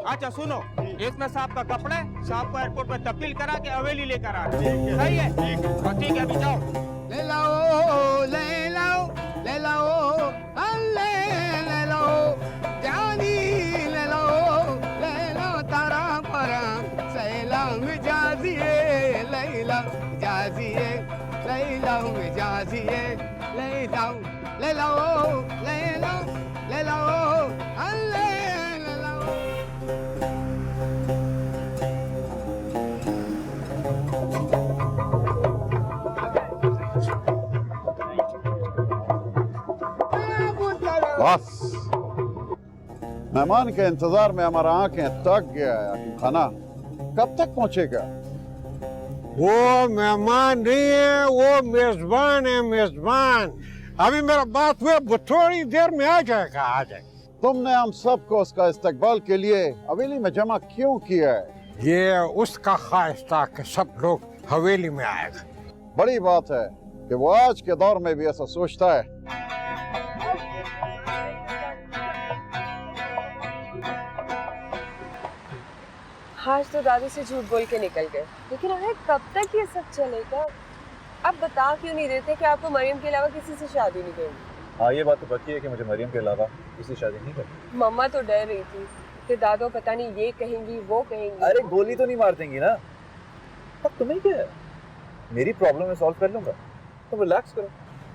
अच्छा सुनो, इसमें साहब का कपड़े साहब को एयरपोर्ट पर तब्दील करा के हवेली लेकर आ रहे हैं। सही है? ठीक है, अभी जाओ। ले लाओ ले लाओ ले लाओ अल्ले ले लाओ जानी ले लाओ तारा परा सैला मिजाजिए लैला जाजिए लैला मिजाजिए लैला ले लाओ ले लाओ अल्ले ले लाओ। बस मेहमान के इंतजार में हमारा आंखें थक गया है। खाना कब तक पहुंचेगा? वो मेहमान नहीं है, वो मेजबान है, मेजबान। अभी मेरा बात हुआ, वो थोड़ी देर में आ जाएगा, आ जाएगा। तुमने हम सबको उसका इस्तकबाल के लिए हवेली में जमा क्यों किया है? ये उसका ख्वाहिश था कि सब लोग हवेली में आएगा। बड़ी बात है कि वो आज के दौर में भी ऐसा सोचता है। आज तो दादी से झूठ बोल के निकल गए, लेकिन आखिर कब तक ये सब चलेगा? आप बता क्यों नहीं देते कि आपको मरियम के अलावा किसी से शादी नहीं करनी? हाँ, ये बात तो पक्की है कि मुझे मरियम के अलावा किसी शादी नहीं करनी। मम्मा तो डर रही थी कि दादो पता नहीं ये कहेंगी वो कहेंगी। अरे गोली तो नहीं मार देंगी ना? अब तुम्हें क्या है, मेरी प्रॉब्लम मैं सॉल्व कर लूंगा, तुम रिलैक्स करो।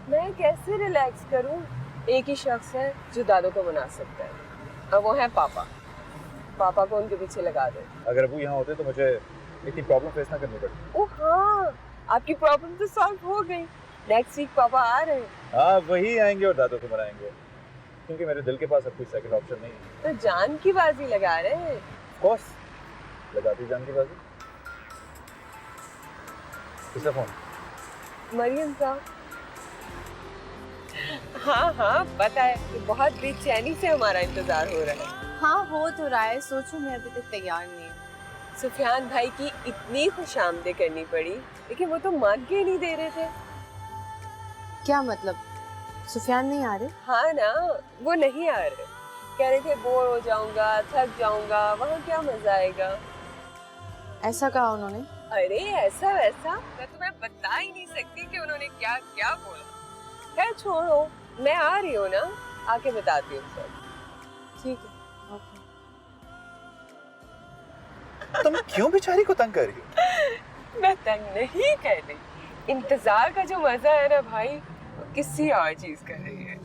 मैं कैसे रिलैक्स करूं? एक ही शख्स है जो दादो को मना सकता है, और वो है पापा। पापा को उनके पीछे लगा दे। अगर अबू यहाँ होते तो मुझे इतनी प्रॉब्लम फेस ना करनी पड़ती। ओह हाँ, आपकी प्रॉब्लम तो सॉल्व हो गई। नेक्स्ट वीक पापा आ रहे हैं। हाँ, वही आएंगे और दादो को मनाएंगे, क्योंकि मेरे दिल के पास अब कोई सेकंड ऑप्शन नहीं है। तो जान की बाजी लगा रहे हैं? ऑफ कोर्स लगाती जान की बाजी। किसका फोन? मरियम का। हाँ हाँ पता है, तो बहुत बेचैनी से हमारा इंतजार हो रहा है। हाँ हो तो रहा है, सोचो मैं अभी तक तैयार नहीं हूँ। सुफियान भाई की इतनी खुशामदीद करनी पड़ी, लेकिन वो तो मान के नहीं दे रहे थे। क्या मतलब, सुफियान नहीं आ रहे? हाँ ना, वो नहीं आ रहे। कह रहे थे बोर हो जाऊंगा, थक जाऊंगा, वहाँ क्या मजा आएगा। ऐसा कहा उन्होंने? अरे ऐसा वैसा मैं तुम्हें बता ही नहीं सकती कि उन्होंने क्या क्या बोला। खैर छोड़ो, मैं आ रही हूँ ना, आके बताती हूँ सब। ठीक है, ओके। तुम क्यों बेचारी को तंग कर रही हो? मैं तंग नहीं कर रही, इंतजार का जो मजा है ना भाई, वो किसी और चीज कर रही है।